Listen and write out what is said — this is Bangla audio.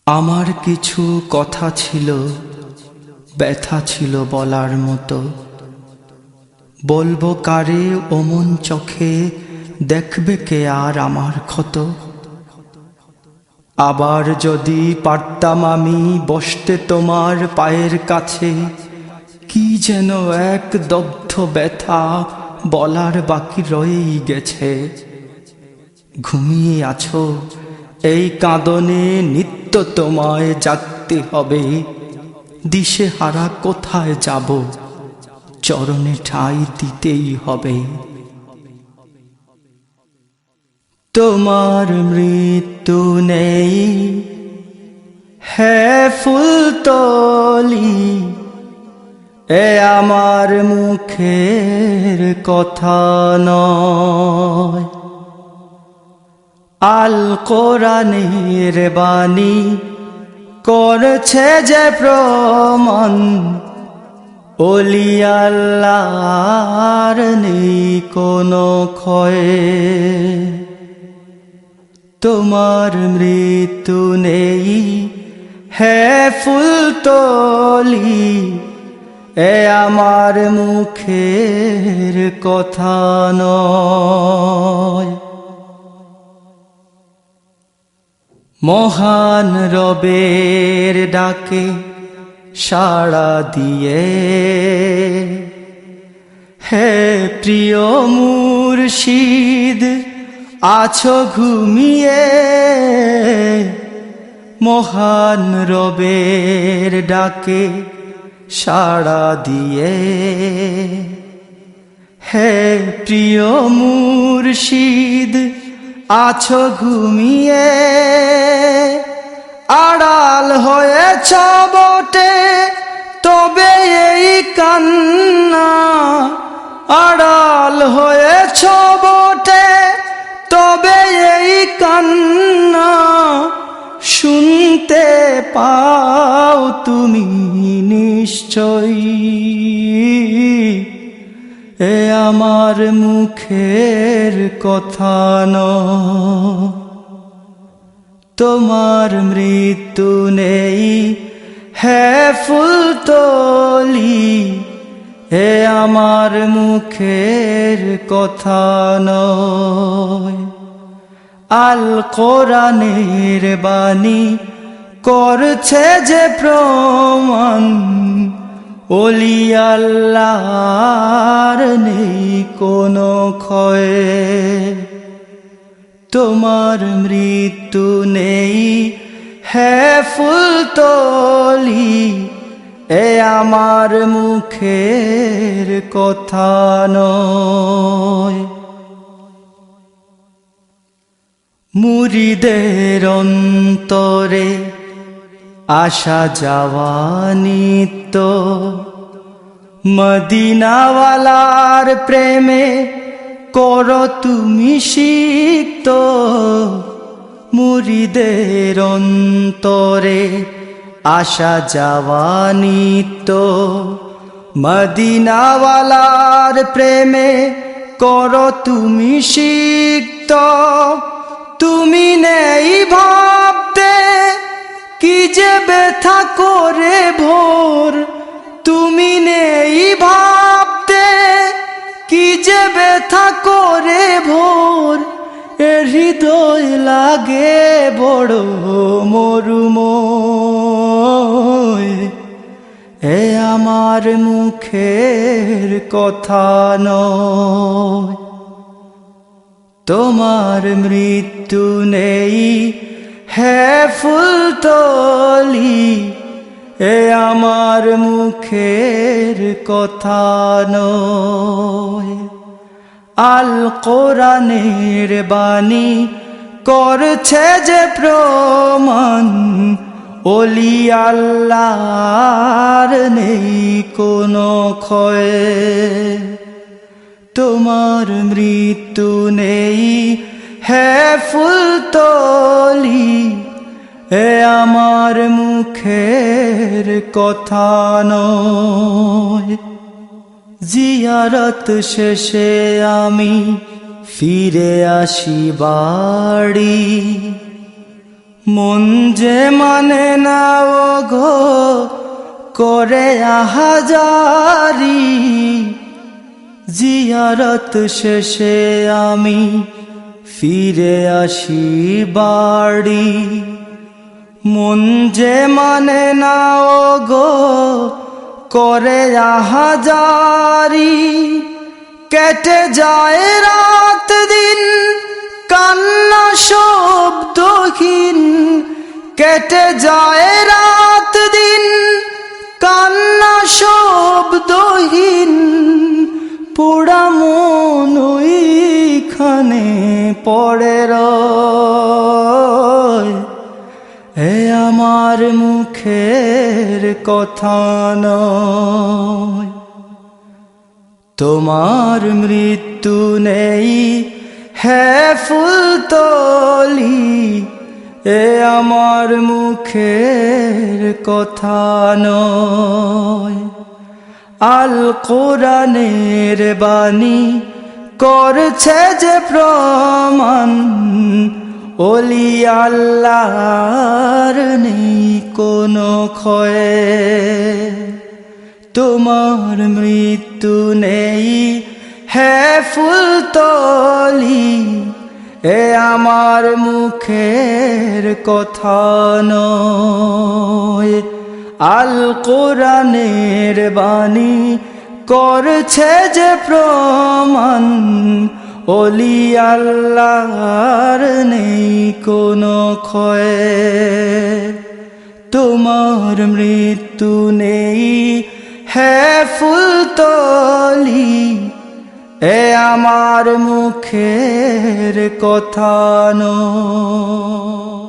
আমার কিছু কথা ছিল, ব্যথা ছিল বলার মতো। বলবো কারে অমন চোখে, দেখবে কে আর আমার ক্ষত? আবার যদি পারতাম আমি বসতে তোমার পায়ের কাছে, কি যেন এক দগ্ধ ব্যথা বলার বাকি রয়েই গেছে। ঘুমিয়ে আছো এই কাঁদনে, নিত্য তোমায় জাগতে হবে। দিশে হারা কোথায় যাব, চরণে ঠাঁই দিতেই হবে। তোমার মৃত্যু নেই হে ফুলতলি, এ আমার মুখের কথা নয়। আল কোরআনের বাণী করছে যে প্রমাণ, ওলি আল্লাহর নেই কোনো ক্ষয়। তোমার মৃত্যু নেই হে ফুলতলি, এ আমার মুখের কথা নয়। মহান রবের ডাকে সাড়া দিয়ে, হে প্রিয় মুর্শিদ আছো ঘুমিয়ে। মহান রবের ডাকে সাড়া দিয়ে, হে প্রিয় মুর্শিদ আছো ঘুমিয়ে। আড়াল হয়েছ বটে তবে এই কান্না, আড়াল হয়েছ বটে তবে এই কান্না, শুনতে পাও তুমি নিশ্চয়ই। এ আমার মুখের কথা নয়। তোমার মৃত্যু নেই হে ফুলতলি, এ আমার মুখের কথা নয়। আল কোরআনের বাণী করছে যে প্রমাণ, ওলি আল্লাহর নেই কোনো ক্ষয়। তোমার মৃত্যু নেই হে ফুলতলি, এ আমার মুখের কথা নয়। মুরিদের অন্তরে আসা যাওয়া নিত্য, মদিনাওয়ালার প্রেমে করো তুমি সিক্ত। মুরিদের অন্তরে আসা যাওয়া নিত্য, মদিনাওয়ালার প্রেমে করো তুমি সিক্ত। তুমি নেই ভাবতে কি যে ব্যথা করে ভোর, তুমি নেই ভাবতে কি যে ব্যথা করে ভোর। এ হৃদয় লাগে বড় মরুময়, এ আমার মুখের কথা নয়। তোমার মৃত্যু নেই হে ফুলতলি, এ আমার মুখের কথা নয়। আল কোরআনের বাণী করছে যে প্রমাণ, ওলি আল্লাহর নেই কোনো ক্ষয়। তোমার মৃত্যু নেই হে ফুলতলি, এ আমার মুখের কথা নয়। জিয়ারত শেষে আমি ফিরে আসি বাড়ি, মন যে মানে না ও গো করে আহাজারি, জিয়ারত শেষে আমি ফিরে আসি বাড়ি। মন যে মানে না ও গো করে আহাজারি, কেটে যায় রাত দিন কান্না শব্দহীন, কেটে যায় রাত দিন কান্না শব্দহীন। পোড়া মন ওইখানে পড়ে রয়, এ আমার মুখের কথা নয়। তোমার মৃত্যু নেই হে ফুলতলি, এ আমার মুখের কথা নয়। আল কোরআনের বাণী করছে যে প্রমাণ, ওলি আল্লাহর নেই কোনো ক্ষয়ে। তোমার মৃত্যু নেই হে ফুলতলি, এ আমার মুখের কথা নয়। আল কোরআনের বাণী করছে যে প্রমাণ, ওলি আল্লাহর নেই কোনো ক্ষয়ে। তোমার মৃত্যু নেই হে ফুলতলি, এ আমার মুখের কথা নয়।